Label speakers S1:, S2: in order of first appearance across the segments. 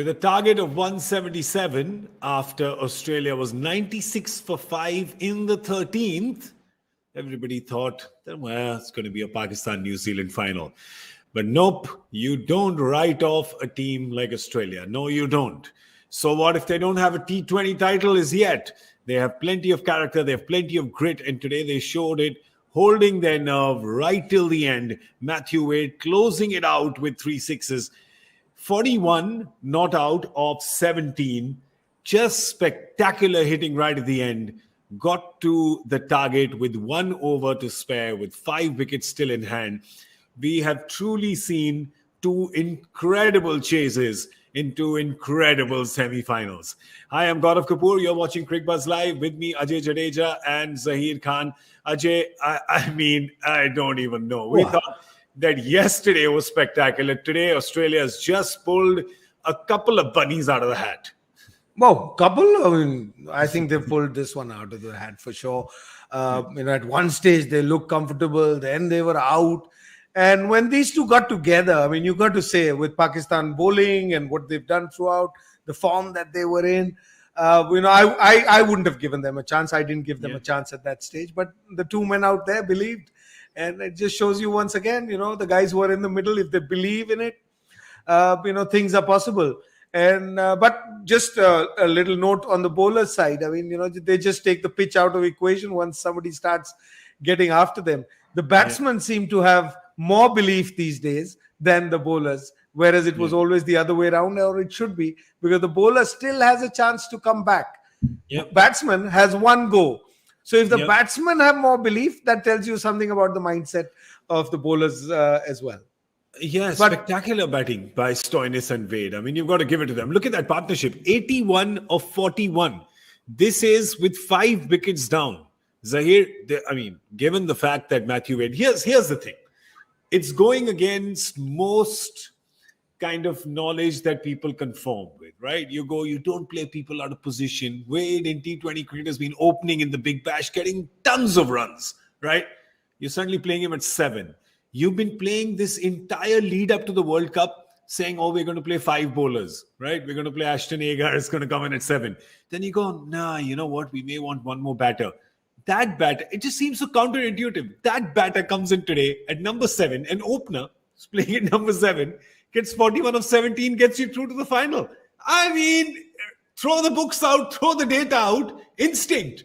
S1: with a target of 177 after Australia was 96 for 5 in the 13th, everybody thought that, well, it's going to be a Pakistan-New Zealand final. But nope, you don't write off a team like Australia. No, you don't. So what if they don't have a T20 title as yet? They have plenty of character, they have plenty of grit, and today they showed it, holding their nerve right till the end. Matthew Wade closing it out with 3 sixes. 41 not out of 17. Just spectacular hitting right at the end. Got to the target with 1 over to spare with 5 wickets still in hand. We have truly seen 2 incredible chases in 2 incredible semi-finals. Hi, I'm Gaurav Kapur. You're watching Cricbuzz Live. With me, Ajay Jadeja and Zaheer Khan. Ajay, I don't even know. We thought that yesterday was spectacular. Today, Australia has just pulled a couple of bunnies out of the hat.
S2: Well, couple, I think they pulled this one out of the hat for sure. At one stage, they looked comfortable. Then they were out. And when these two got together, you got to say, with Pakistan bowling and what they've done throughout, the form that they were in, I wouldn't have given them a chance. I didn't give them a chance at that stage. But the 2 men out there believed. And it just shows you once again, the guys who are in the middle, if they believe in it, things are possible. And but just a little note on the bowler side. They just take the pitch out of equation once somebody starts getting after them. The batsmen seem to have more belief these days than the bowlers, whereas it was always the other way around, or it should be, because the bowler still has a chance to come back. The batsman has 1 go. So if the batsmen have more belief, that tells you something about the mindset of the bowlers as well.
S1: Yeah, spectacular batting by Stoinis and Wade. You've got to give it to them. Look at that partnership. 81 of 41. This is with 5 wickets down. Zaheer, given the fact that Matthew Wade, here's the thing. It's going against most kind of knowledge that people conform with, right? You don't play people out of position. Wade in T20 cricket has been opening in the Big Bash, getting tons of runs, right? You're suddenly playing him at 7. You've been playing this entire lead up to the World Cup saying, we're going to play 5 bowlers, right? We're going to play Ashton Agar, is going to come in at 7. Then you go, nah, you know what? We may want 1 more batter. That batter, it just seems so counterintuitive. That batter comes in today at number 7, an opener is playing at number 7, gets 41 of 17, gets you through to the final. Throw the books out, throw the data out, instinct.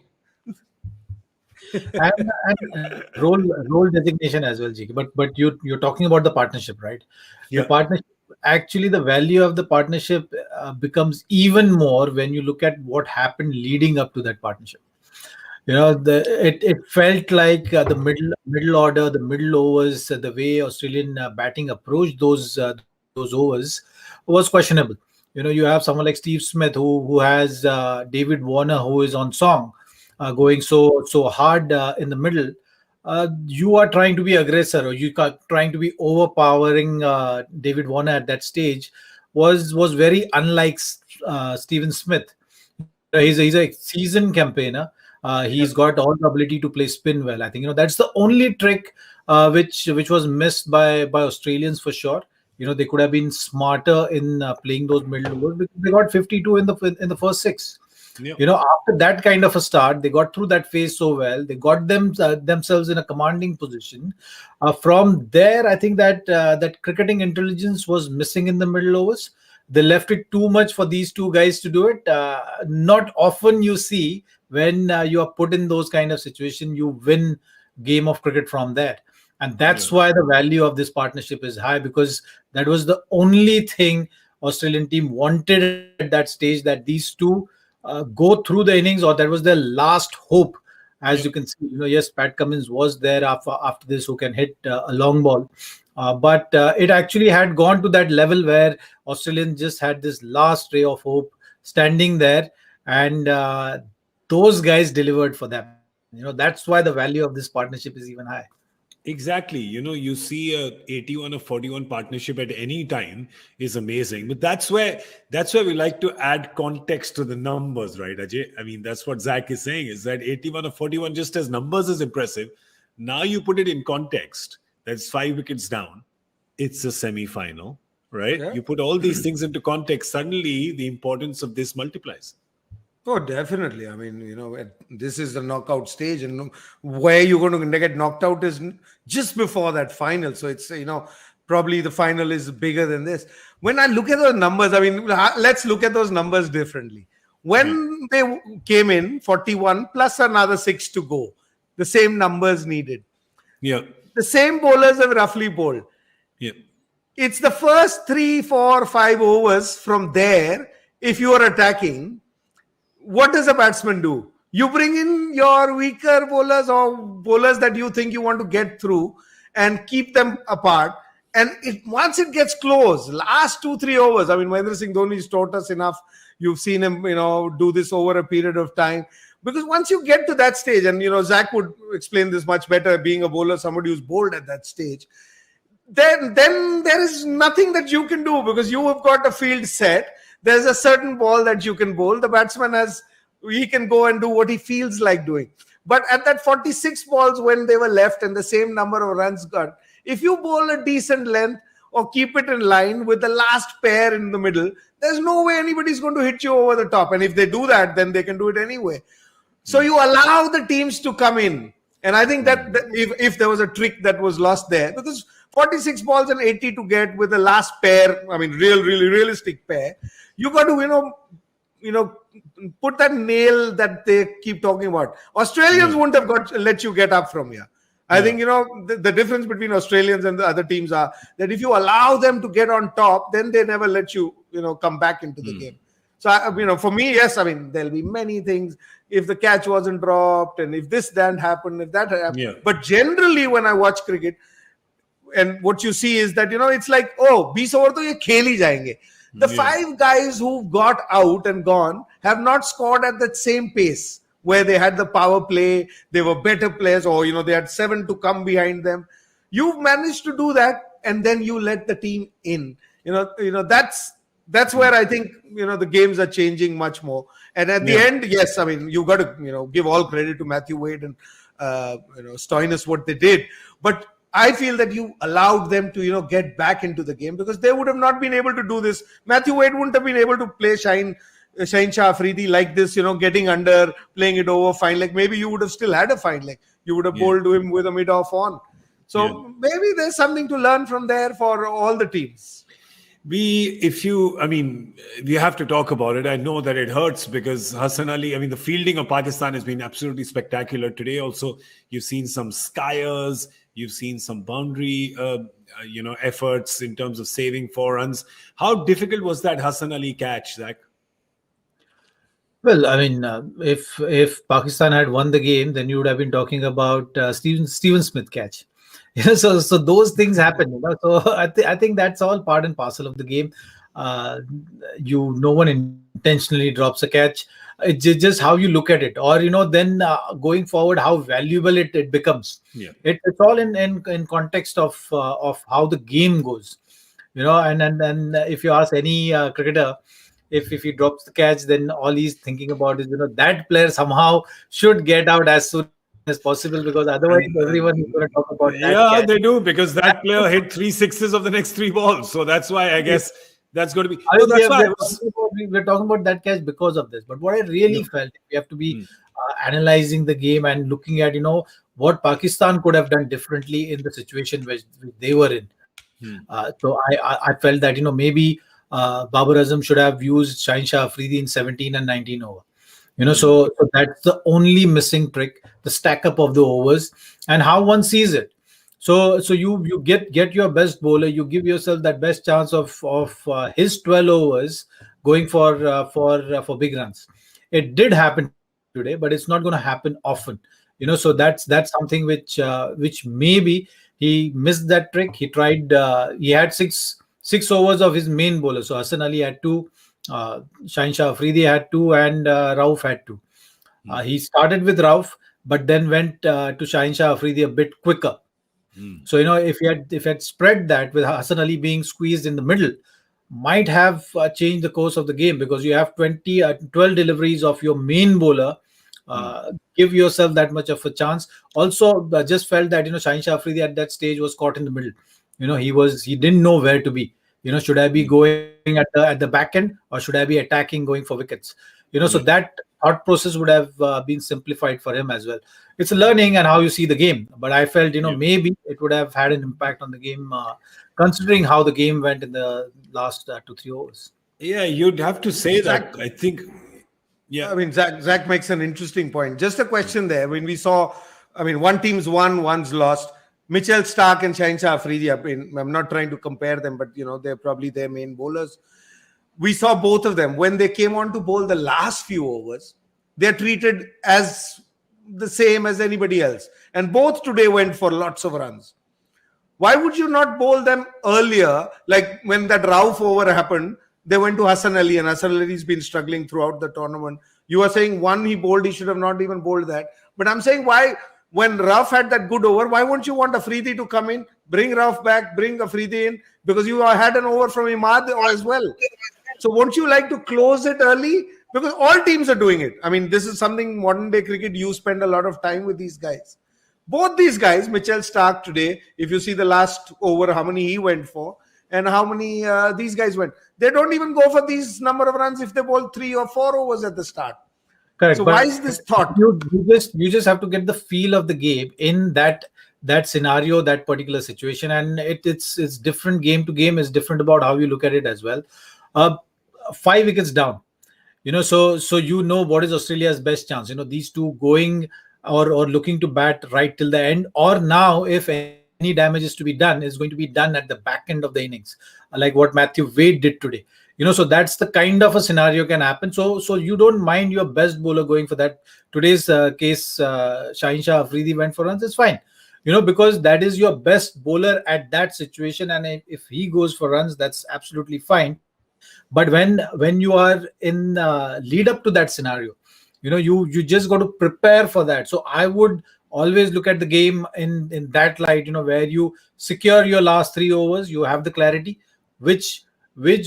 S3: and role designation as well, GK. But you're talking about the partnership, right?
S1: Yeah.
S3: The partnership, actually, the value of the partnership becomes even more when you look at what happened leading up to that partnership. It felt like the middle order, the middle overs, the way Australian batting approached those overs was questionable. You have someone like Steve Smith who has David Warner, who is on song, going so hard in the middle. You are trying to be aggressor, or you are trying to be overpowering David Warner at that stage was very unlike Stephen Smith. He's a seasoned campaigner. He's got all the ability to play spin well. I think that's the only trick which was missed by Australians for sure. They could have been smarter in playing those middle overs, because they got 52 in the first 6. After that kind of a start, they got through that phase so well. They got themselves in a commanding position. From there, I think that cricketing intelligence was missing in the middle overs. They left it too much for these 2 guys to do it. Not often you see when you are put in those kind of situations, you win game of cricket from that. And that's why the value of this partnership is high, because that was the only thing Australian team wanted at that stage, that these 2 go through the innings, or that was their last hope. As you can see, yes, Pat Cummins was there after this, who can hit a long ball. But it actually had gone to that level where Australians just had this last ray of hope standing there, and those guys delivered for them. That's why the value of this partnership is even high.
S1: Exactly. You see a 81 or 41 partnership at any time is amazing. But that's where we like to add context to the numbers, right, Ajay? That's what Zach is saying, is that 81 or 41 just as numbers is impressive. Now you put it in context. That's 5 wickets down. It's a semi-final. right?
S2: Yeah.
S1: You put all these things into context, suddenly the importance of this multiplies.
S2: Oh, definitely. I mean, this is the knockout stage, and where you're going to get knocked out is just before that final. So it's, probably the final is bigger than this. When I look at those numbers, I mean, let's look at those numbers differently. When they came in, 41 plus another 6 to go, the same numbers needed.
S1: Yeah.
S2: The same bowlers have roughly bowled.
S1: Yeah.
S2: It's the first 3, 4, 5 overs from there. If you are attacking, what does a batsman do? You bring in your weaker bowlers or bowlers that you think you want to get through and keep them apart. And once it gets close, last 2, 3 overs, I mean, Mahendra Singh Dhoni's taught us enough. You've seen him, do this over a period of time. Because once you get to that stage, and, Zach would explain this much better, being a bowler, somebody who's bowled at that stage, then there is nothing that you can do because you have got a field set. There's a certain ball that you can bowl. The batsman he can go and do what he feels like doing. But at that 46 balls when they were left and the same number of runs got, if you bowl a decent length or keep it in line with the last pair in the middle, there's no way anybody's going to hit you over the top. And if they do that, then they can do it anyway. So you allow the teams to come in. And I think that if there was a trick that was lost there, because 46 balls and 80 to get with the last pair, I mean, really realistic pair, you got to, put that nail that they keep talking about. Australians wouldn't have let you get up from here. I think, the difference between Australians and the other teams are that if you allow them to get on top, then they never let you, come back into the game. So, for me, yes, I mean, there'll be many things. If the catch wasn't dropped and if this didn't happen, if that happened. Yeah. But generally, when I watch cricket, and what you see is that, it's like, 20 over to ye khel hi jayenge. The 5 guys who got out and gone have not scored at that same pace where they had the power play, they were better players, or, they had 7 to come behind them. You've managed to do that, and then you let the team in. That's where I think, the games are changing much more. And at the end, yes, I mean, you got to, give all credit to Matthew Wade and, Stoinis, what they did. But I feel that you allowed them to, get back into the game because they would have not been able to do this. Matthew Wade wouldn't have been able to play Shaheen Shah Afridi like this, getting under, playing it over, fine leg. Maybe you would have still had a fine leg. You would have bowled to him with a mid-off on. So maybe there's something to learn from there for all the teams.
S1: We have to talk about it. I know that it hurts because Hassan Ali, the fielding of Pakistan has been absolutely spectacular. Today also, you've seen some skiers, you've seen some boundary, efforts in terms of saving 4 runs. How difficult was that Hassan Ali catch, Zach?
S3: Well, if Pakistan had won the game, then you would have been talking about Steven Smith catch. So those things happen. So I think that's all part and parcel of the game. No one intentionally drops a catch. It's just how you look at it, or then going forward, how valuable it becomes. Yeah, it's all in context of how the game goes. And if you ask any cricketer, if he drops the catch, then all he's thinking about is that player somehow should get out as soon as possible, because otherwise everyone is going to talk about that.
S1: Yeah, they do, because that player hit 3 sixes of the next 3 balls. So that's why I guess that's going to be.
S3: We're talking about that catch because of this. But what I really felt, we have to be analyzing the game and looking at what Pakistan could have done differently in the situation which they were in. So I felt that maybe Babar Azam should have used Shaheen Shah Afridi in 17 and 19 over. So that's the only missing trick, the stack up of the overs and how one sees it. So you get your best bowler, you give yourself that best chance of his 12 overs going for big runs. It did happen today, but it's not going to happen often. So that's something which maybe he missed that trick. He tried. He had six overs of his main bowler. So Hassan Ali had 2. Shaheen Shah Afridi had 2 and Rauf had 2. He started with Rauf, but then went to Shaheen Shah Afridi a bit quicker. So if he had spread that with Hassan Ali being squeezed in the middle, might have changed the course of the game, because you have 12 deliveries of your main bowler. Give yourself that much of a chance. Also, I just felt that Shaheen Shah Afridi at that stage was caught in the middle. He didn't know where to be. Should I be going at the back end, or should I be attacking, going for wickets? So that thought process would have been simplified for him as well. It's a learning and how you see the game. But I felt, maybe it would have had an impact on the game, considering how the game went in the last 2-3 overs.
S1: Yeah, you'd have to say that. I think. Yeah,
S2: I mean, Zach makes an interesting point. Just a question there. When we saw, one team's won, one's lost. Mitchell Starc and Shaheen Afridi. I'm not trying to compare them, but they're probably their main bowlers. We saw both of them when they came on to bowl the last few overs. They're treated as the same as anybody else, and both today went for lots of runs. Why would you not bowl them earlier? Like when that Rauf over happened, they went to Hassan Ali, and Hassan Ali's been struggling throughout the tournament. You are saying one he bowled, he should have not even bowled that. But I'm saying, why, when Rauf had that good over, why won't you want Afridi to come in, bring Rauf back, bring Afridi in? Because you had an over from Imad as well. So won't you like to close it early? Because all teams are doing it. This is something modern day cricket, you spend a lot of time with these guys. Both these guys, Mitchell Starc today, if you see the last over, how many he went for, and how many these guys went. They don't even go for these number of runs if they bowl 3 or 4 overs at the start.
S3: Correct.
S2: So why is this thought?
S3: You just have to get the feel of the game in that scenario, that particular situation, and it's different game to game. It's different about how you look at it as well. 5 wickets down, so what is Australia's best chance? These two going or looking to bat right till the end, or now if any damage is to be done, is going to be done at the back end of the innings, like what Matthew Wade did today. So that's the kind of a scenario can happen. So you don't mind your best bowler going for that. Today's case, Shaheen Afridi went for runs. It's fine, because that is your best bowler at that situation, and if he goes for runs, that's absolutely fine. But when you are in lead up to that scenario, you just got to prepare for that. So I would always look at the game in that light, where you secure your last 3 overs, you have the clarity which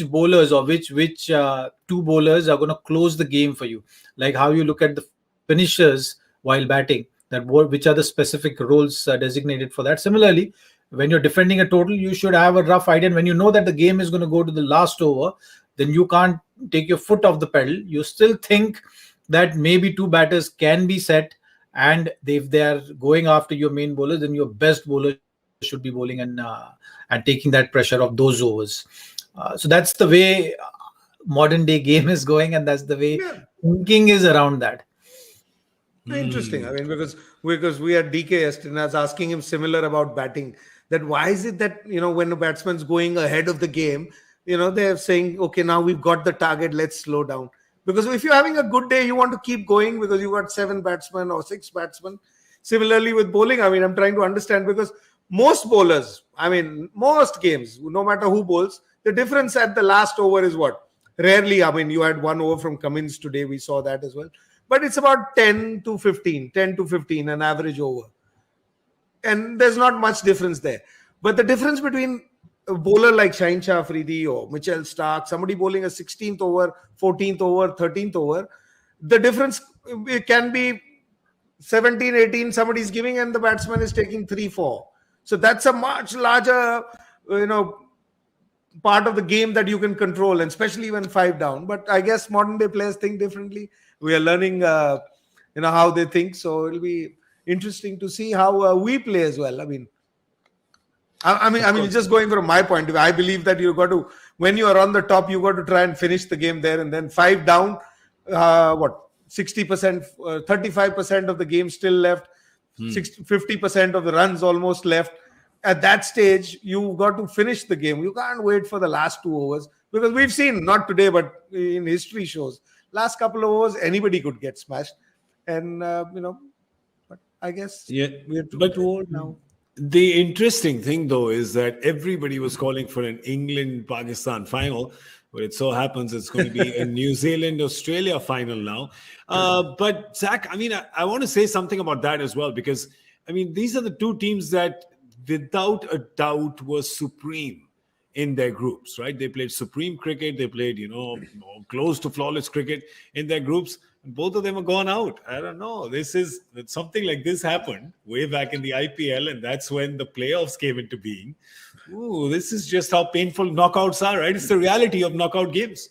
S3: bowlers or which 2 bowlers are going to close the game for you, like how you look at the finishers while batting, which are the specific roles designated for that. Similarly, when you're defending a total, you should have a rough idea, and when you know that the game is going to go to the last over, then you can't take your foot off the pedal. You still think that maybe 2 batters can be set, and if they are going after your main bowlers, then your best bowler should be bowling and taking that pressure of those overs. So that's the way modern day game is going, and that's the way thinking is around that.
S2: Interesting. Because we had DK yesterday, and I was asking him similar about batting. That why is it that when a batsman's going ahead of the game, they're saying, okay, now we've got the target, let's slow down. Because if you're having a good day, you want to keep going because you got 7 batsmen or 6 batsmen. Similarly with bowling, I'm trying to understand, because most bowlers, most games, no matter who bowls, the difference at the last over is what? Rarely, you had 1 over from Cummins today, we saw that as well. But it's about 10 to 15, an average over. And there's not much difference there. But the difference between a bowler like Shaheen Afridi or Mitchell Starc, somebody bowling a 16th over, 14th over, 13th over, the difference, it can be 17, 18, somebody's giving and the batsman is taking 3, 4. So that's a much larger, part of the game that you can control, and especially when 5 down. But I guess modern day players think differently. We are learning, how they think. So it'll be interesting to see how we play as well. Just going from my point of view, I believe that you got to, when you are on the top, you got to try and finish the game there, and then 5 down, 60%, 35% of the game still left, 50% of the runs almost left. At that stage, you got to finish the game. You can't wait for the last 2 overs, because we've seen, not today, but in history shows, last couple of overs, anybody could get smashed. And, but I guess we're too old now.
S1: The interesting thing, though, is that everybody was calling for an England-Pakistan final, but it so happens it's going to be a New Zealand-Australia final now. But, Zach, I want to say something about that as well, because, these are the 2 teams that, without a doubt, were supreme in their groups, right? They played supreme cricket. They played, close to flawless cricket in their groups. Both of them are gone out. I don't know. Something like this happened way back in the IPL, and that's when the playoffs came into being. Ooh, this is just how painful knockouts are, right? It's the reality of knockout games.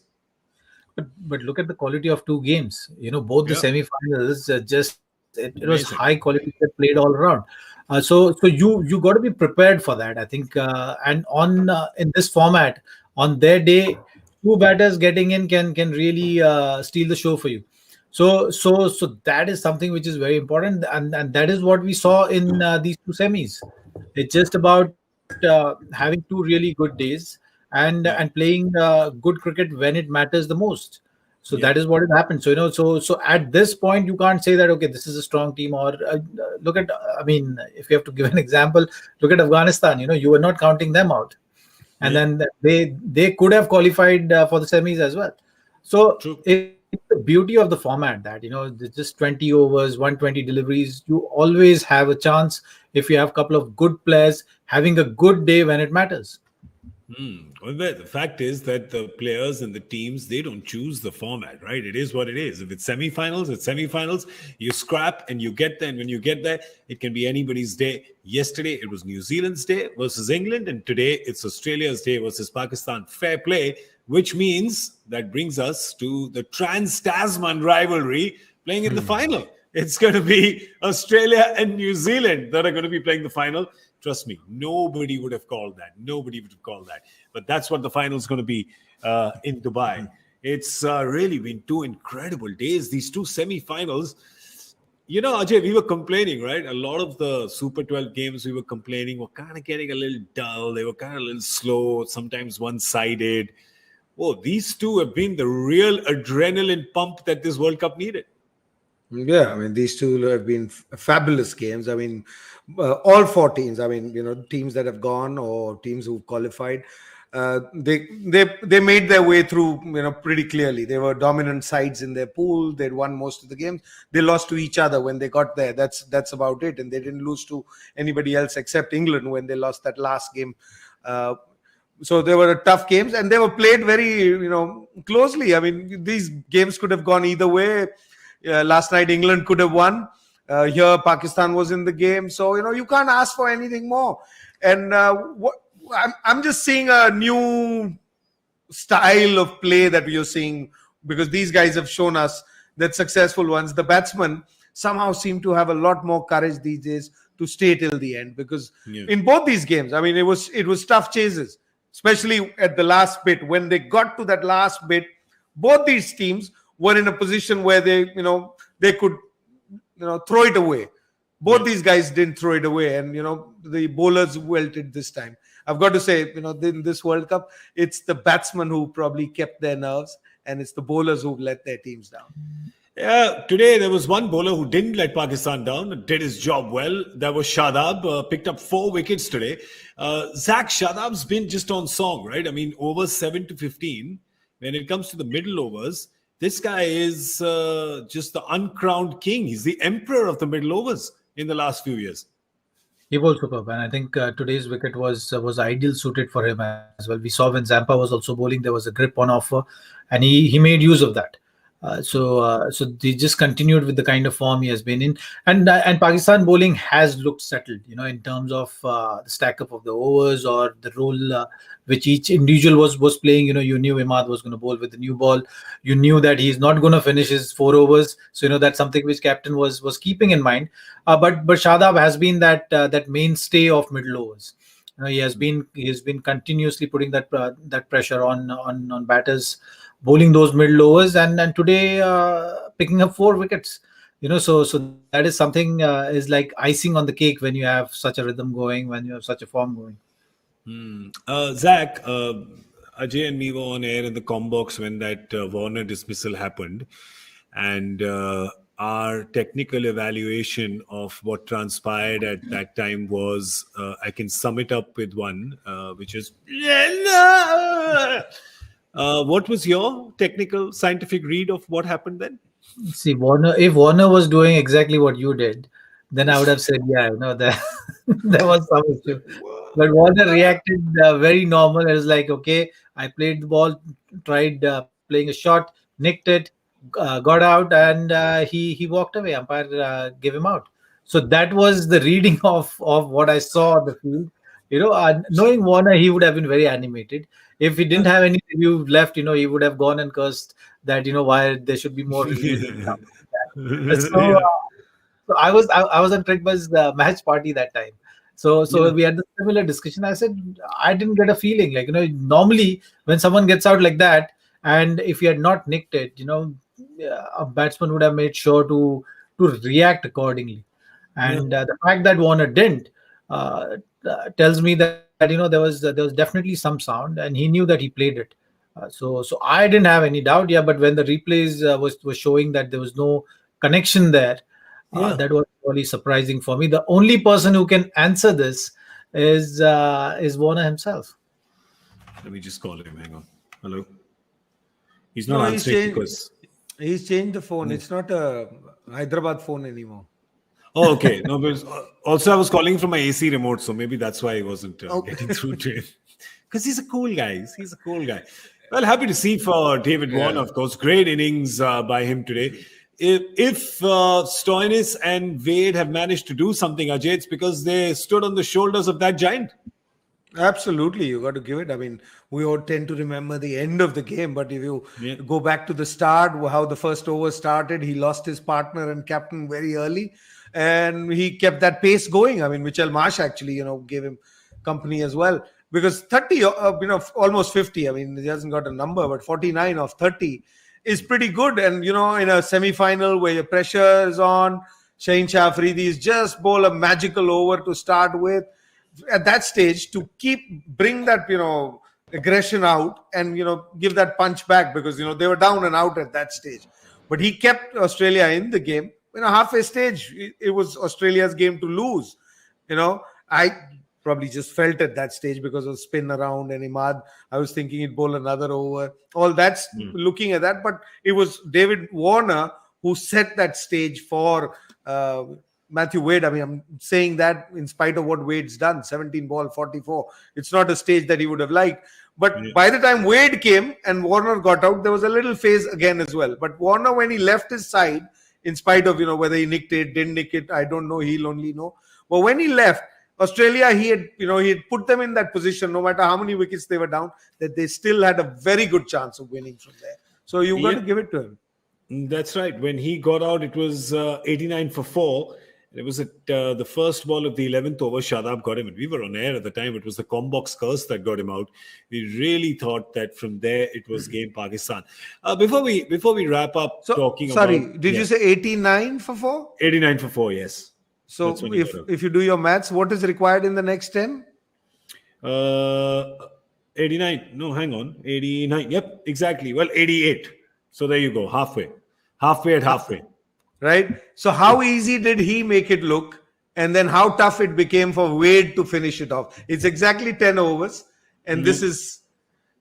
S3: But look at the quality of two games. Both the
S1: Yeah,
S3: semi-finals, it was high
S1: amazing.
S3: quality that played all around. So you got to be prepared for that, I think. And on in this format, on their day, two batters getting in can really steal the show for you. So that is something which is very important, and that is what we saw in these two semis. It's just about having two really good days and
S1: Yeah,
S3: playing good cricket when it matters the most. So
S1: yeah,
S3: that is what has happened. So at this point, you can't say that okay, this is a strong team. Or look at, I mean, if you have to give an example, look at Afghanistan. You were not counting them out, and
S1: yeah.
S3: then they could have qualified for the semis as well. So
S1: True.
S3: it's the beauty of the format that there's just 20 overs, 120 deliveries. You always have a chance if you have a couple of good players having a good day when it matters.
S1: Well, the fact is that the players and the teams, they don't choose the format, right? It is what it is. If it's semifinals, it's semifinals. You scrap and you get there. And when you get there, it can be anybody's day. Yesterday, it was New Zealand's day versus England. And today, it's Australia's day versus Pakistan. Fair play, which means that brings us to the Trans-Tasman rivalry playing in the final. It's going to be Australia and New Zealand that are going to be playing the final. Trust me, nobody would have called that. Nobody would have called that. But that's what the final is going to be in Dubai. It's really been two incredible days. These two semi-finals. Ajay, we were complaining, right? A lot of the Super 12 games we were complaining were kind of getting a little dull. They were kind of a little slow, sometimes one-sided. Oh, these two have been the real adrenaline pump that this World Cup needed.
S2: Yeah, I mean, these two have been fabulous games. I mean, all four teams. I mean, teams that have gone or teams who've qualified, they made their way through. Pretty clearly. They were dominant sides in their pool. They'd won most of the games. They lost to each other when they got there. That's about it. And they didn't lose to anybody else except England when they lost that last game. So they were tough games, and they were played very, closely. I mean, these games could have gone either way. Last night, England could have won. Here, Pakistan was in the game. So, you can't ask for anything more. And I'm just seeing a new style of play that we are seeing, because these guys have shown us that successful ones, the batsmen, somehow seem to have a lot more courage these days to stay till the end. Because in both these games, I mean, it was tough chases, especially at the last bit. When they got to that last bit, both these teams were in a position where they could, throw it away. Both these guys didn't throw it away, and the bowlers wilted this time. I've got to say, in this World Cup, it's the batsmen who probably kept their nerves, and it's the bowlers who let their teams down.
S1: Yeah, today there was one bowler who didn't let Pakistan down, did his job well. That was Shadab, picked up 4 wickets today. Zach, Shadab's been just on song, right? I mean, over 7 to 15. When it comes to the middle overs, this guy is just the uncrowned king. He's the emperor of the middle overs in the last few years.
S3: He was superb, and I think today's wicket was ideal suited for him as well. We saw when Zampa was also bowling, there was a grip on offer, and he made use of that. So they just continued with the kind of form he has been in, and Pakistan bowling has looked settled, in terms of the stack up of the overs or the role which each individual was playing. You knew Imad was going to bowl with the new ball. You knew that he's not going to finish his 4 overs. So that's something which captain was keeping in mind. But Shadab has been that mainstay of middle overs. He has been continuously putting that pressure on batters bowling those middle overs, and today picking up 4 wickets. So that is something is like icing on the cake when you have such a rhythm going, when you have such a form going.
S1: Zach, Ajay and me were on air in the Combox when that Warner dismissal happened, and our technical evaluation of what transpired at that time was, I can sum it up with one, which is what was your technical scientific read of what happened then?
S3: See, if Warner was doing exactly what you did, then I would have said, yeah, there was some issue. But Warner reacted very normal. It was like, okay, I played the ball, tried playing a shot, nicked it, got out, and he walked away. Umpire gave him out. So that was the reading of what I saw on the field. Knowing Warner, he would have been very animated. If he didn't have any review left, he would have gone and cursed that, why there should be more reviews and stuff like that. So,
S1: Yeah.
S3: so I was on Cricbuzz match party that time. So we had the similar discussion. I said I didn't get a feeling like, normally when someone gets out like that, and if he had not nicked it, a batsman would have made sure to react accordingly. And the fact that Warner didn't tells me that, there was definitely some sound, and he knew that he played it. So I didn't have any doubt. Yeah, but when the replays was showing that there was no connection there,
S1: Yeah.
S3: that was really surprising for me. The only person who can answer this is Warner himself.
S1: Let me just call him. Hang on. Hello. He's not
S2: No,
S1: answering because.
S2: he's changed the phone. It's not a Hyderabad phone anymore.
S1: Oh, okay. No, but also I was calling from my AC remote, so maybe that's why I wasn't getting through to him. Because he's a cool guy. He's a cool guy. Well, happy to see for David Warner, of course. Great innings by him today. If Stoinis and Wade have managed to do something, Ajay, it's because they stood on the shoulders of that giant.
S2: Absolutely, you got to give it. I mean, we all tend to remember the end of the game, but if you go back to the start, how the first over started, he lost his partner and captain very early, and he kept that pace going. I mean, Mitchell Marsh actually, gave him company as well, because 30, almost 50. I mean, he hasn't got a number, but 49 of 30 is pretty good. And in a semi-final where your pressure is on, Shaheen Shah Afridi's just bowl a magical over to start with. At that stage, to bring that aggression out and give that punch back, because they were down and out at that stage, but he kept Australia in the game. Halfway stage, it was Australia's game to lose. I probably just felt at that stage because of spin around and Imad, I was thinking he'd bowl another over. All that's looking at that, but it was David Warner who set that stage for Matthew Wade. I mean, I'm saying that in spite of what Wade's done, 17 ball, 44. It's not a stage that he would have liked. But by the time Wade came and Warner got out, there was a little phase again as well. But Warner, when he left his side, in spite of, whether he nicked it, didn't nick it, I don't know, he'll only know. But when he left, Australia, he had put them in that position, no matter how many wickets they were down, that they still had a very good chance of winning from there. So you've got to give it to him.
S1: That's right. When he got out, it was 89 for 4. It was at the first ball of the 11th over, Shadab got him. And we were on air at the time. It was the Combox curse that got him out. We really thought that from there it was game Pakistan. Before we wrap up talking
S2: about...
S1: Sorry,
S2: did you say 89 for 4?
S1: 89 for 4, yes.
S2: So if you do your maths, what is required in the next 10?
S1: 89. No, hang on. 89. Yep, exactly. Well, 88. So there you go. Halfway. Halfway at halfway.
S2: Right? So how easy did he make it look? And then how tough it became for Wade to finish it off. It's exactly 10 overs. And this is...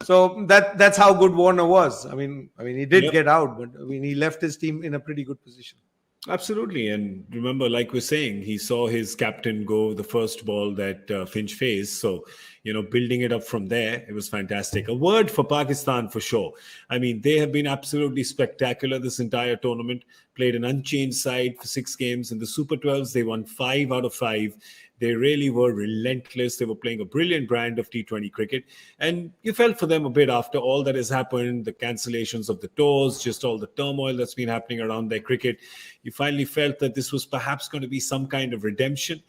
S2: So that's how good Warner was. I mean, he did get out, but he left his team in a pretty good position.
S1: Absolutely. And remember, like we're saying, he saw his captain go the first ball that Finch faced. So, building it up from there, it was fantastic. A word for Pakistan for sure. I mean, they have been absolutely spectacular this entire tournament. Played an unchanged side for 6 games. In the Super 12s, they won 5 out of 5. They really were relentless. They were playing a brilliant brand of T20 cricket. And you felt for them a bit after all that has happened, the cancellations of the tours, just all the turmoil that's been happening around their cricket. You finally felt that this was perhaps going to be some kind of redemption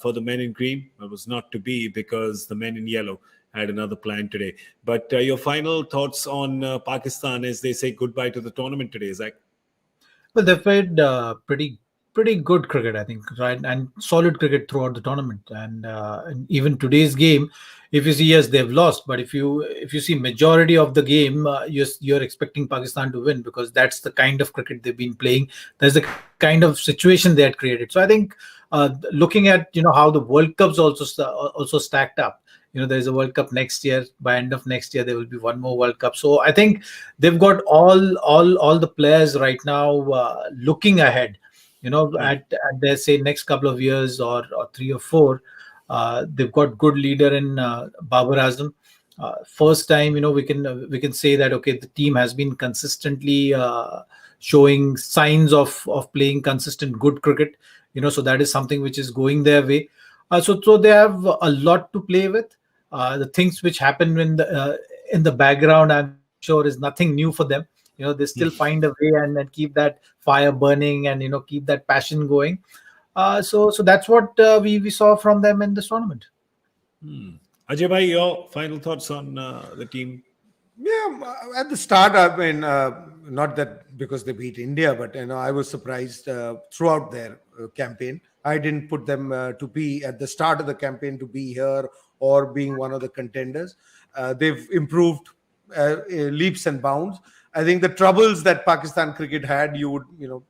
S1: for the men in green. It was not to be, because the men in yellow had another plan today. But your final thoughts on Pakistan as they say goodbye to the tournament today, Zach?
S3: Well, they've played pretty good cricket, I think, right, and solid cricket throughout the tournament. And even today's game, if you see, yes, they've lost, but if you see majority of the game, you're expecting Pakistan to win, because that's the kind of cricket they've been playing. That's the kind of situation they had created. So I think looking at how the World Cups also stacked up. There's a World Cup next year. By end of next year, there will be one more World Cup. So I think they've got all the players right now looking ahead. At their say next couple of years or 3 or 4, they've got good leader in Babar Azam. First time, we can say that okay, the team has been consistently showing signs of playing consistent good cricket. So that is something which is going their way. So they have a lot to play with. The things which happen in the background, I'm sure, is nothing new for them. They still find a way and keep that fire burning and keep that passion going. So that's what we saw from them in this tournament.
S1: Ajay bhai, your final thoughts on the team?
S2: Yeah, at the start, I mean, not that because they beat India, but I was surprised throughout their campaign. I didn't put them to be at the start of the campaign to be here or being one of the contenders. They've improved leaps and bounds. I think the troubles that Pakistan cricket had,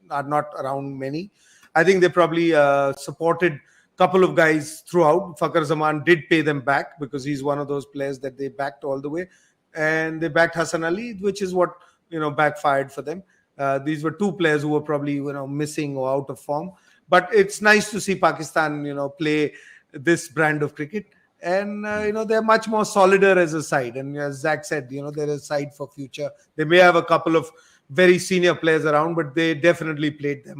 S2: are not around many. I think they probably supported couple of guys throughout. Fakhar Zaman did pay them back because he's one of those players that they backed all the way, and they backed Hassan Ali, which is what backfired for them. These were two players who were probably missing or out of form, but it's nice to see Pakistan play this brand of cricket, and they're much more solider as a side. And as Zach said, they're a side for future. They may have a couple of very senior players around, but they definitely played their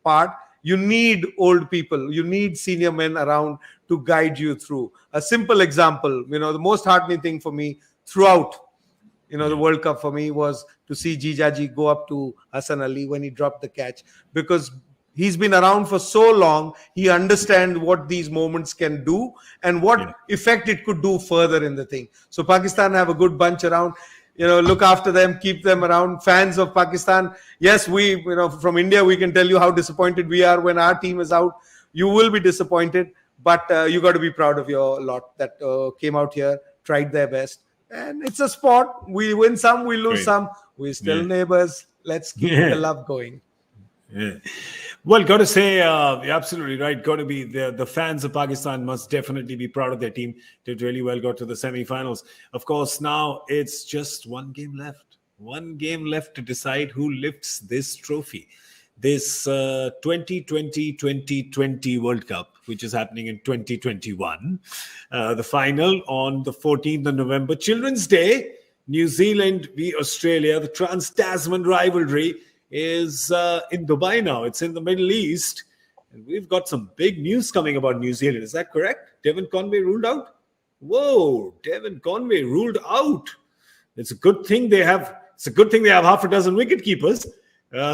S2: part. You need old people. You need senior men around to guide you through. A simple example, the most heartening thing for me throughout, the World Cup for me was to see Jijaji go up to Hassan Ali when he dropped the catch, because he's been around for so long. He understands what these moments can do and what effect it could do further in the thing. So Pakistan have a good bunch around. Look after them, keep them around. Fans of Pakistan, yes, we, from India, we can tell you how disappointed we are when our team is out. You will be disappointed, but you got to be proud of your lot that came out here, tried their best. And it's a sport. We win some, we lose some. We're still neighbors. Let's keep the love going.
S1: Yeah. Well, got to say, you're absolutely right. Got to be the fans of Pakistan must definitely be proud of their team. Did really well, got to the semi-finals. Of course, now it's just one game left. One game left to decide who lifts this trophy. This 2020 World Cup, which is happening in 2021. The final on the 14th of November, Children's Day, New Zealand v Australia, the Trans-Tasman rivalry is in Dubai now. It's in the Middle East. And we've got some big news coming about New Zealand. Is that correct? Devon Conway ruled out? Whoa, Devon Conway ruled out. It's a good thing they have half a dozen wicket keepers.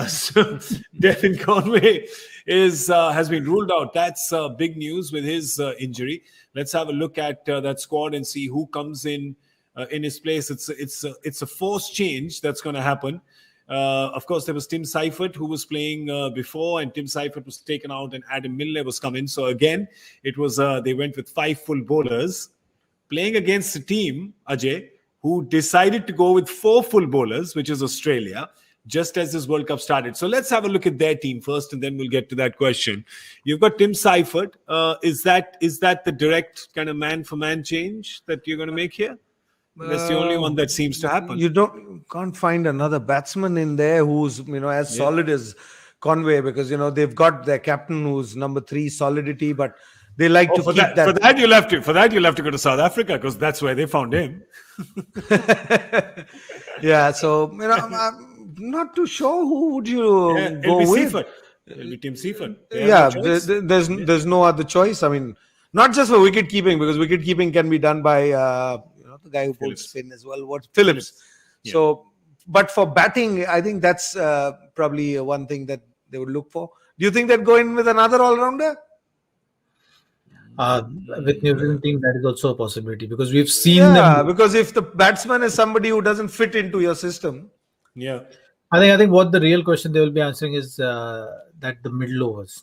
S1: So Devon Conway has been ruled out. That's big news with his injury. Let's have a look at that squad and see who comes in his place. It's a forced change that's going to happen. Of course, there was Tim Seifert who was playing before, and Tim Seifert was taken out, and Adam Milner was coming. So again, it was they went with 5 full bowlers playing against a team, Ajay, who decided to go with 4 full bowlers, which is Australia, just as this World Cup started. So let's have a look at their team first, and then we'll get to that question. You've got Tim Seifert. Is that the direct kind of man-for-man change that you're going to make here? That's the only one that seems to happen.
S2: You can't find another batsman in there who's as solid as Conway, because they've got their captain who's number 3, solidity, but they like to keep that.
S1: For that you'll have to go to South Africa, because that's where they found him.
S2: Yeah, so I'm not too sure who would you go with.
S1: Seifert. It'll be Tim Seifert.
S2: There's no other choice. I mean, not just for wicket keeping, because wicket keeping can be done by the guy who bowls spin as well. Phillips. Yeah. So, but for batting, I think that's probably one thing that they would look for. Do you think they'd go in with another all-rounder?
S3: With New Zealand team, that is also a possibility, because we've seen them.
S2: Because if the batsman is somebody who doesn't fit into your system,
S3: I think what the real question they will be answering is that the middle overs.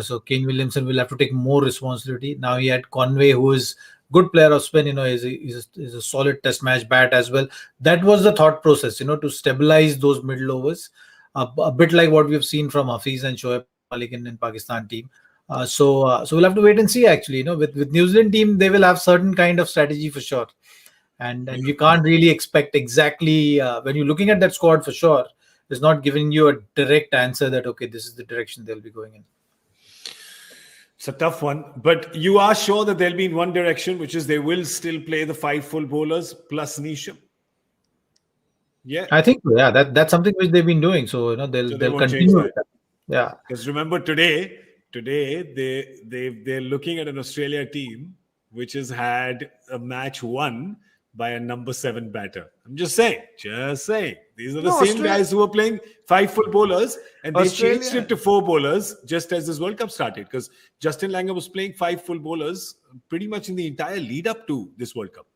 S3: So Kane Williamson will have to take more responsibility. Now he had Conway, who is good player of spin, is a solid test match bat as well. That was the thought process, to stabilize those middle overs, a bit like what we've seen from Hafiz and Shoaib Malik in Pakistan team. So we'll have to wait and see. Actually, with New Zealand team, they will have certain kind of strategy for sure, and you can't really expect exactly when you're looking at that squad for sure. It's not giving you a direct answer that okay, this is the direction they'll be going in.
S1: It's a tough one, but you are sure that they'll be in one direction, which is they will still play the 5 full bowlers plus Nisham. Yeah,
S3: I think that's something which they've been doing. So they'll continue with that. Yeah,
S1: because remember today today they're looking at an Australia team which has had a match won by a number 7 batter. I'm just saying. These are the same guys who were playing 5 full bowlers, and they changed it to 4 bowlers just as this World Cup started, because Justin Langer was playing 5 full bowlers pretty much in the entire lead up to this World Cup.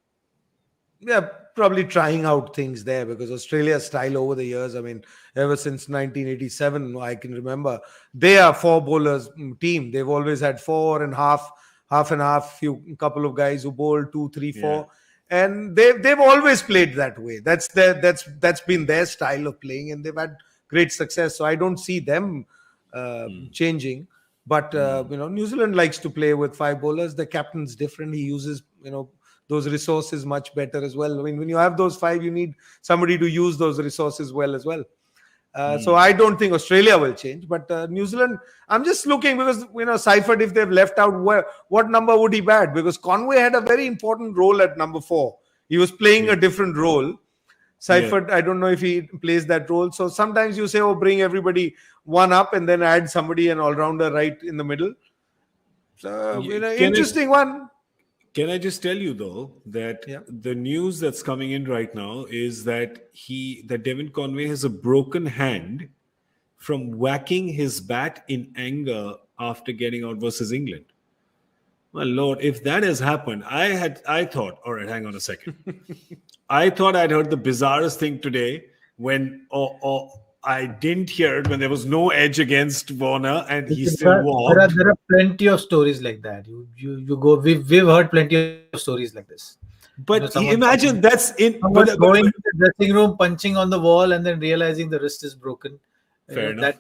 S2: Yeah, probably trying out things there, because Australia's style over the years, I mean, ever since 1987, I can remember, they are 4 bowlers team. They've always had 4 and half and half, couple of guys who bowl 2, 3, 4. Yeah. And they've always played that way. That's been their style of playing, and they've had great success. So I don't see them changing. But New Zealand likes to play with 5 bowlers. The captain's different. He uses those resources much better as well. I mean, when you have those 5, you need somebody to use those resources well as well. So I don't think Australia will change, but New Zealand, I'm just looking, because Seifert, if they've left out, what number would he bat? Because Conway had a very important role at number 4. He was playing a different role. Seifert, I don't know if he plays that role. So sometimes you say, bring everybody 1 up and then add somebody, an all-rounder right in the middle. So interesting one.
S1: Can I just tell you, though, that the news that's coming in right now is that Devon Conway has a broken hand from whacking his bat in anger after getting out versus England. My Lord, if that has happened, I thought, all right, hang on a second. I thought I'd heard the bizarrest thing today when I didn't hear it when there was no edge against Warner and he still walked.
S3: There are plenty of stories like that. You go. We've heard plenty of stories like this.
S1: But imagine that's in
S3: going to the dressing room, punching on the wall, and then realizing the wrist is broken.
S1: Fair enough.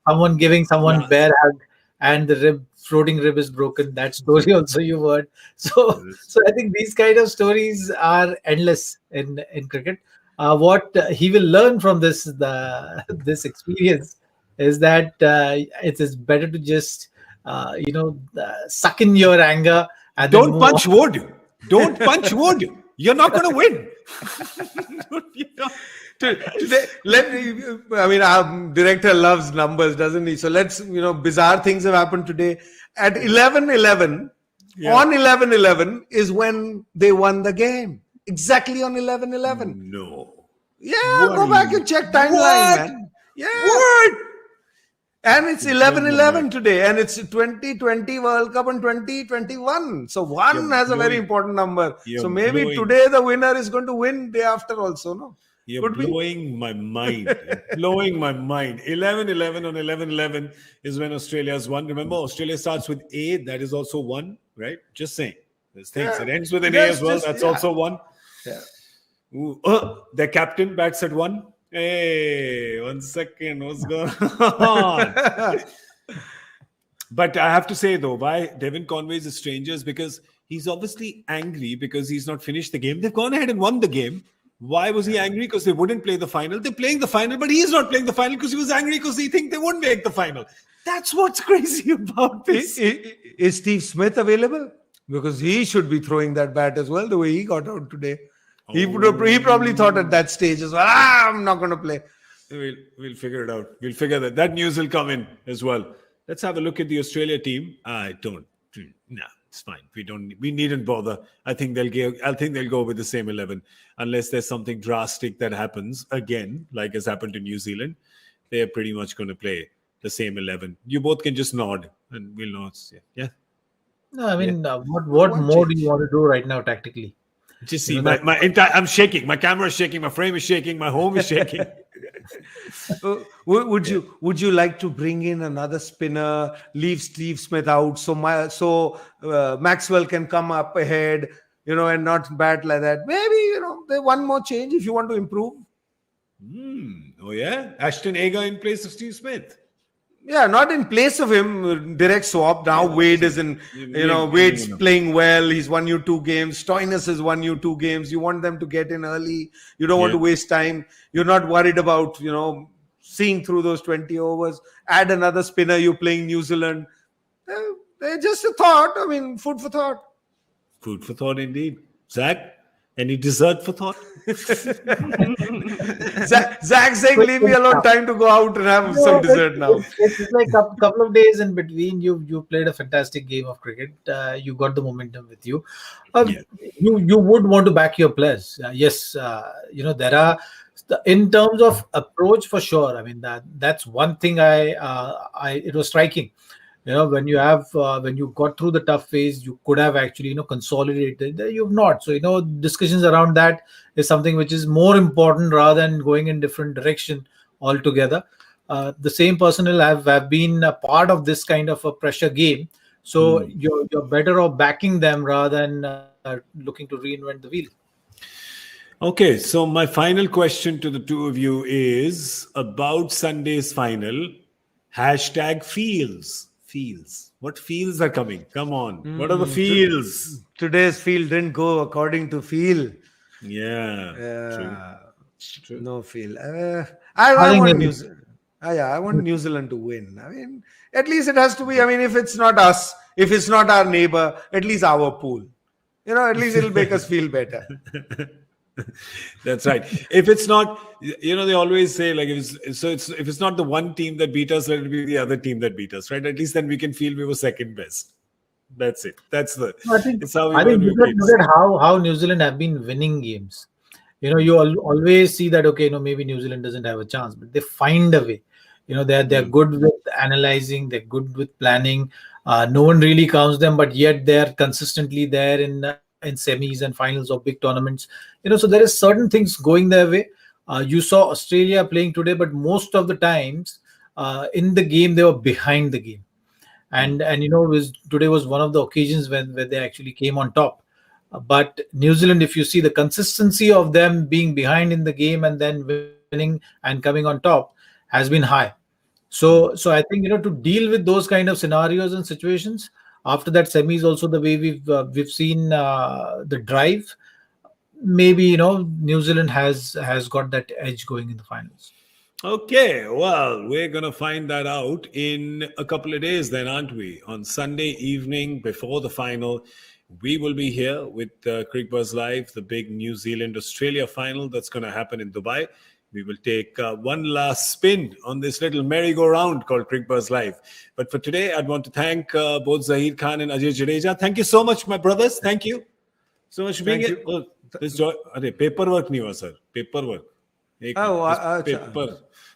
S3: Someone giving someone bare hug and the floating rib is broken. That story also you've heard. So I think these kind of stories are endless in cricket. What he will learn from this experience is that it is better to just suck in your anger and
S1: don't punch wood. Don't punch wood. You're not going to win.
S2: Our director loves numbers, doesn't he? So let's, bizarre things have happened today. At 11:11, on 11:11 is when they won the game. Exactly on 11:11.
S1: No.
S2: Yeah, go back and check timeline, man. Yeah. What? And it's 11:11 today, and it's 2020 World Cup and 2021. So one has a very important number. So maybe today the winner is going to win day after also, no?
S1: You're blowing my mind. Blowing my mind. 11:11 on 11:11 is when Australia's won. Remember, Australia starts with A. That is also 1, right? Just saying. There's things. It ends with an A as well. That's also 1. Yeah. Their captain bats at 1. Hey, 1 second. What's going on? But I have to say, though, why Devon Conway is a stranger is because he's obviously angry because he's not finished the game. They've gone ahead and won the game. Why was he angry? Because they wouldn't play the final. They're playing the final, but he's not playing the final because he was angry because he thinks they wouldn't make the final. That's what's crazy about this.
S2: Is Steve Smith available? Because he should be throwing that bat as well, the way he got out today. He probably thought at that stage as well, I'm not going to play.
S1: We'll figure it out. We'll figure that. That news will come in as well. Let's have a look at the Australia team. It's fine. We needn't bother. I think they'll go with the same 11 unless there's something drastic that happens again, like has happened to New Zealand. They're pretty much going to play the same 11. You both can just nod and we'll know. Yeah.
S3: No, I mean, what more do you want to do right now tactically?
S1: Just see I'm shaking. My camera is shaking. My frame is shaking. My home is shaking.
S2: Would you like to bring in another spinner, leave Steve Smith out so Maxwell can come up ahead, and not bat like that? Maybe one more change if you want to improve.
S1: Oh yeah, Ashton Agar in place of Steve Smith.
S2: Yeah, not in place of him. Direct swap. Now Wade is in. Wade's playing well. He's won you 2 games. Stoinis has won you 2 games. You want them to get in early. You don't want to waste time. You're not worried about seeing through those 20 overs. Add another spinner. You're playing New Zealand. They're just a thought. I mean, food for thought.
S1: Food for thought indeed. Zach, Any dessert for thought?
S2: Zach saying, leave me alone, time to go out and have some dessert now.
S3: It's like a couple of days in between. You played a fantastic game of cricket. You got the momentum with you.
S1: Yeah.
S3: You would want to back your players. Yes, there are in terms of approach for sure. I mean that's one thing it was striking. When you got through the tough phase, you could have actually consolidated. You've not. So discussions around that is something which is more important rather than going in different direction altogether. The same personnel have been a part of this kind of a pressure game. So you're better off backing them rather than looking to reinvent the wheel.
S1: Okay, so my final question to the two of you is about Sunday's final. #feels. What feels are coming? Come on. What are the feels?
S2: Today's field didn't go according to feel.
S1: Yeah. True.
S2: No feel. I want New Zealand. I want New Zealand to win. I mean, at least it has to be. I mean, if it's not us, if it's not our neighbor, at least our pool. At least it'll make us feel better.
S1: That's right. If it's not, they always say like if it's not the one team that beat us, let it be the other team that beat us, right? At least then we can feel we were second best. That's it. That's
S3: I think look at how New Zealand have been winning games. You always see that maybe New Zealand doesn't have a chance, but they find a way. They're good with analyzing, they're good with planning. No one really counts them, but yet they're consistently there in semis and finals of big tournaments. So there is certain things going their way. You saw Australia playing today, but most of the times in the game they were behind the game, and today was one of the occasions where they actually came on top. But New Zealand, if you see the consistency of them being behind in the game and then winning and coming on top, has been high. So I think to deal with those kind of scenarios and situations after that semis, also the way we've seen the drive, maybe New Zealand has got that edge going in the finals.
S1: Okay, well, we're gonna find that out in a couple of days, then, aren't we? On Sunday evening before the final, we will be here with Cricbuzz Live, the big New Zealand Australia final that's going to happen in Dubai. We will take one last spin on this little merry-go-round called Cricbuzz Live. But for today, I'd want to thank both Zaheer Khan and Ajay Jadeja. Thank you so much, my brothers. Thank you so much for being here. Oh, this paperwork nahi hua, sir. Paperwork.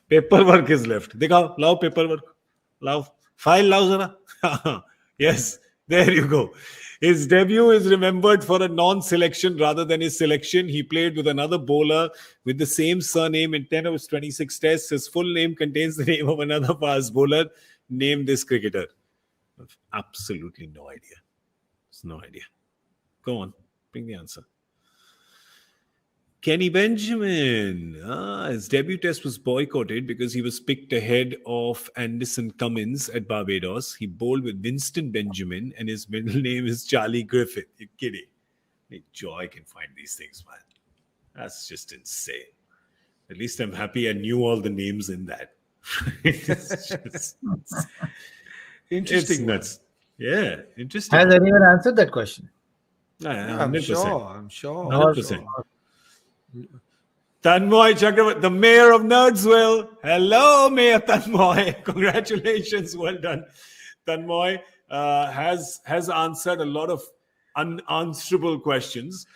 S1: Paperwork is left. Dikhao, lao paperwork. Lao. File lao zara. Yes, there you go. His debut is remembered for a non-selection rather than his selection. He played with another bowler with the same surname in 10 of his 26 tests. His full name contains the name of another fast bowler. Name this cricketer. Absolutely no idea. It's no idea. Go on. Bring the answer. Kenny Benjamin. His debut test was boycotted because he was picked ahead of Anderson Cummins at Barbados. He bowled with Winston Benjamin and his middle name is Charlie Griffith. You're kidding. Joy can find these things, man. That's just insane. At least I'm happy I knew all the names in that. It's just interesting. It's nuts. Yeah, interesting.
S3: Has anyone answered that question?
S2: I'm sure.
S1: 100%. Tanmoy Chakravarti, the mayor of Nerdsville. Hello, Mayor Tanmoy. Congratulations. Well done. Tanmoy has answered a lot of unanswerable questions.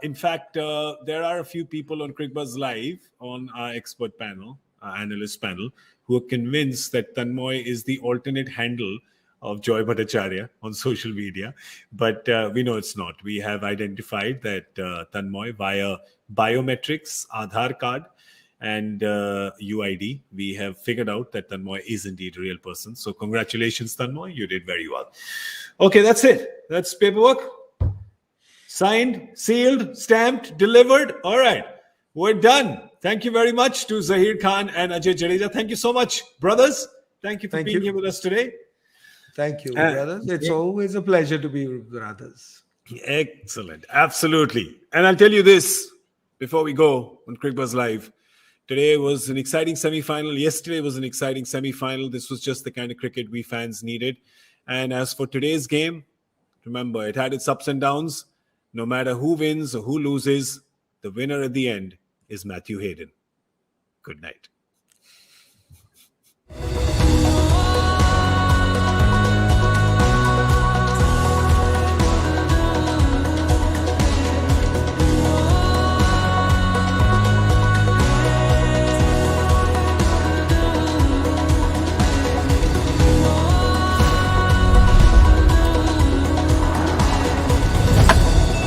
S1: In fact, there are a few people on Cricbuzz Live on our expert panel, our analyst panel, who are convinced that Tanmoy is the alternate handle of Joy Bhattacharya on social media. But we know it's not. We have identified that Tanmoy via biometrics, Aadhaar card, and UID. We have figured out that Tanmoy is indeed a real person. So congratulations, Tanmoy. You did very well. Okay, that's it. That's paperwork. Signed, sealed, stamped, delivered. All right. We're done. Thank you very much to Zaheer Khan and Ajay Jadeja. Thank you so much, brothers. Thank you for being here with us today.
S2: Thank you, brothers. It's always a pleasure to be with brothers.
S1: Excellent. Absolutely. And I'll tell you this before we go on Cricbuzz Live. Today was an exciting semi-final. Yesterday was an exciting semi-final. This was just the kind of cricket we fans needed. And as for today's game, remember, it had its ups and downs. No matter who wins or who loses, the winner at the end is Matthew Hayden. Good night.